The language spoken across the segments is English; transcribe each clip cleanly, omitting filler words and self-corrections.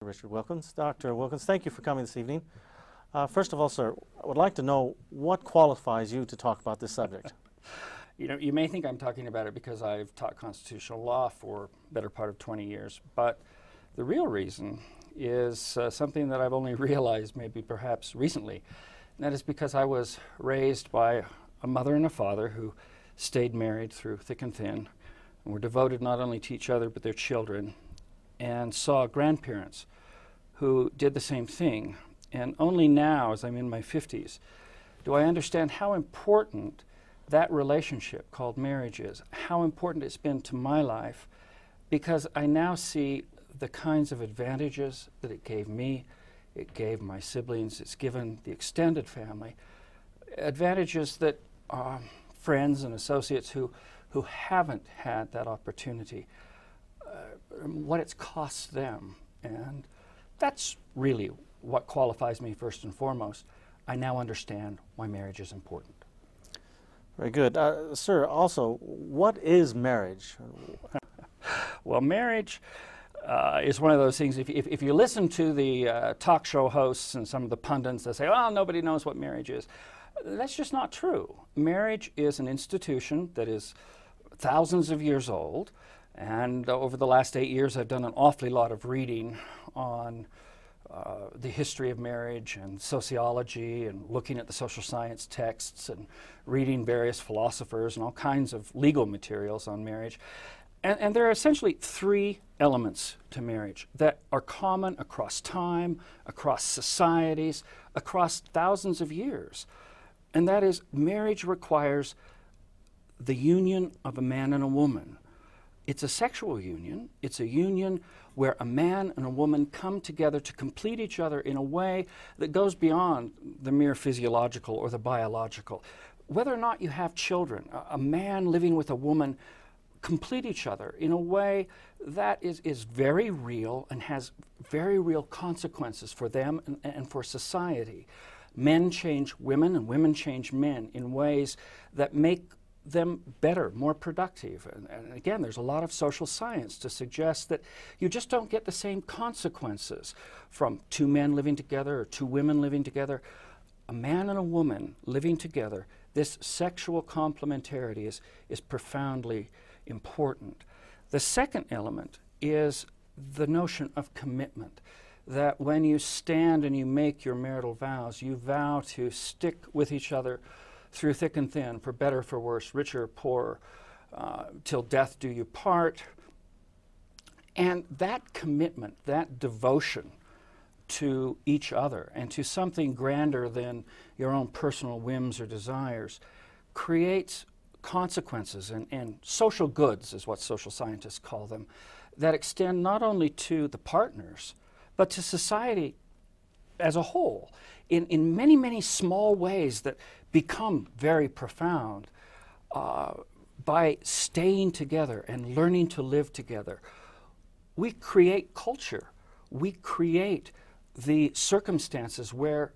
Richard Wilkins. Dr. Wilkins, thank you for coming this evening. First of all, sir, I would like to know what qualifies you to talk about this subject. You know, you may think I'm talking about it because I've taught constitutional law for the better part of 20 years, but the real reason is something that I've only realized maybe perhaps recently, and that is because I was raised by a mother and a father who stayed married through thick and thin, and were devoted not only to each other but their children, and saw grandparents who did the same thing. And only now, as I'm in my 50s, do I understand how important that relationship called marriage is, how important it's been to my life, because I now see the kinds of advantages that it gave me, it gave my siblings, it's given the extended family, advantages that friends and associates who haven't had that opportunity, what it's cost them. And that's really what qualifies me first and foremost. I now understand why marriage is important. Very good. Sir, also, what is marriage? Well, marriage is one of those things, if you listen to the talk show hosts and some of the pundits, they say, oh, nobody knows what marriage is. That's just not true. Marriage is an institution that is thousands of years old, and over the last 8 years I've done an awfully lot of reading on the history of marriage and sociology, and looking at the social science texts and reading various philosophers and all kinds of legal materials on marriage. And there are essentially three elements to marriage that are common across time, across societies, across thousands of years. And that is, marriage requires the union of a man and a woman. It's a sexual union. It's a union where a man and a woman come together to complete each other in a way that goes beyond the mere physiological or the biological. Whether or not you have children, a man living with a woman complete each other in a way that is very real and has very real consequences for them and for society. Men change women and women change men in ways that make them better, more productive. And again, there's a lot of social science to suggest that you just don't get the same consequences from two men living together or two women living together. A man and a woman living together, this sexual complementarity is profoundly important. The second element is the notion of commitment, that when you stand and you make your marital vows, you vow to stick with each other through thick and thin, for better, for worse, richer, or poorer, till death do you part. And that commitment, that devotion to each other and to something grander than your own personal whims or desires creates consequences and social goods, is what social scientists call them, that extend not only to the partners, but to society as a whole, in many, many small ways that become very profound by staying together and learning to live together. We create culture. We create the circumstances where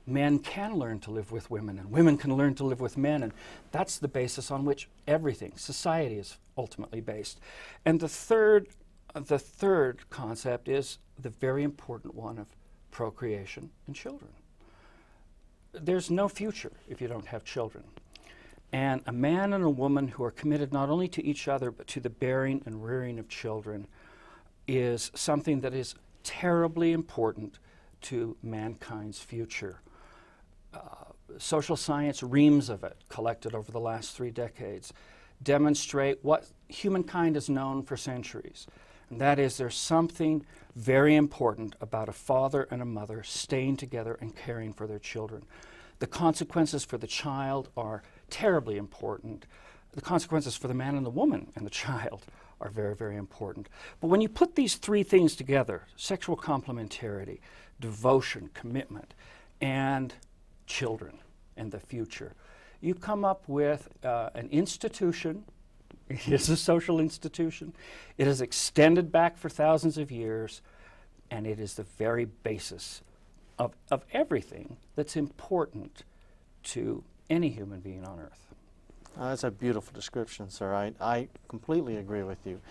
men can learn to live with women and women can learn to live with men, and that's the basis on which everything, society, is ultimately based. And the third concept is the very important one of procreation and children. There's no future if you don't have children. And a man and a woman who are committed not only to each other but to the bearing and rearing of children is something that is terribly important to mankind's future. Social science, reams of it, collected over the last 3 decades, demonstrate what humankind has known for centuries. And that is, there's something very important about a father and a mother staying together and caring for their children. The consequences for the child are terribly important. The consequences for the man and the woman and the child are very, very important. But when you put these three things together, sexual complementarity, devotion, commitment, and children and the future, you come up with an institution. It is a social institution. It has extended back for thousands of years, and it is the very basis of everything that's important to any human being on earth. That's a beautiful description, sir. I completely agree with you.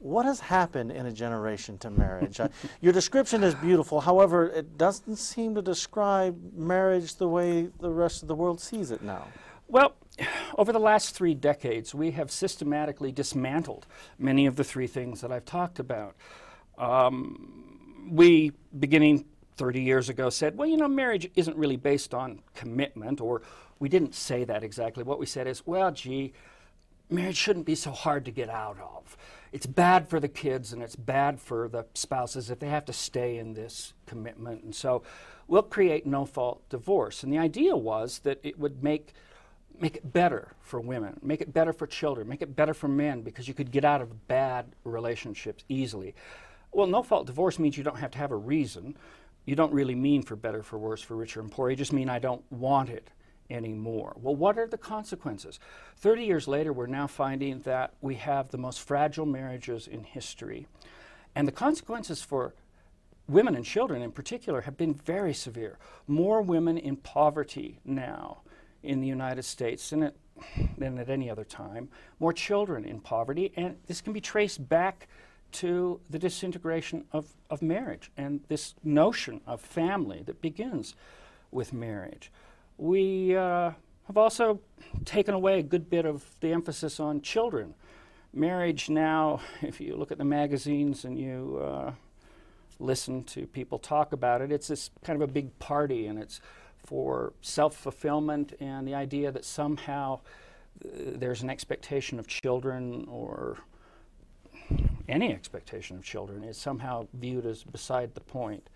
What has happened in a generation to marriage? Your description is beautiful. However, it doesn't seem to describe marriage the way the rest of the world sees it now. Well, over the last 3 decades, we have systematically dismantled many of the 3 things that I've talked about. We, beginning 30 years ago, said, well, you know, marriage isn't really based on commitment, or we didn't say that exactly. What we said is, well, gee, marriage shouldn't be so hard to get out of. It's bad for the kids and it's bad for the spouses if they have to stay in this commitment. And so we'll create no-fault divorce. And the idea was that it would make it better for women, make it better for children, make it better for men, because you could get out of bad relationships easily. Well, no-fault divorce means you don't have to have a reason. You don't really mean for better, for worse, for richer and poor. You just mean I don't want it anymore. Well, what are the consequences? 30 years later, we're now finding that we have the most fragile marriages in history. And the consequences for women and children in particular have been very severe. More women in poverty now in the United States than at any other time. More children in poverty, and this can be traced back to the disintegration of marriage and this notion of family that begins with marriage. We have also taken away a good bit of the emphasis on children. Marriage now, if you look at the magazines and you listen to people talk about it, it's this kind of a big party, and it's for self-fulfillment and the idea that somehow there's an expectation of children, or any expectation of children is somehow viewed as beside the point.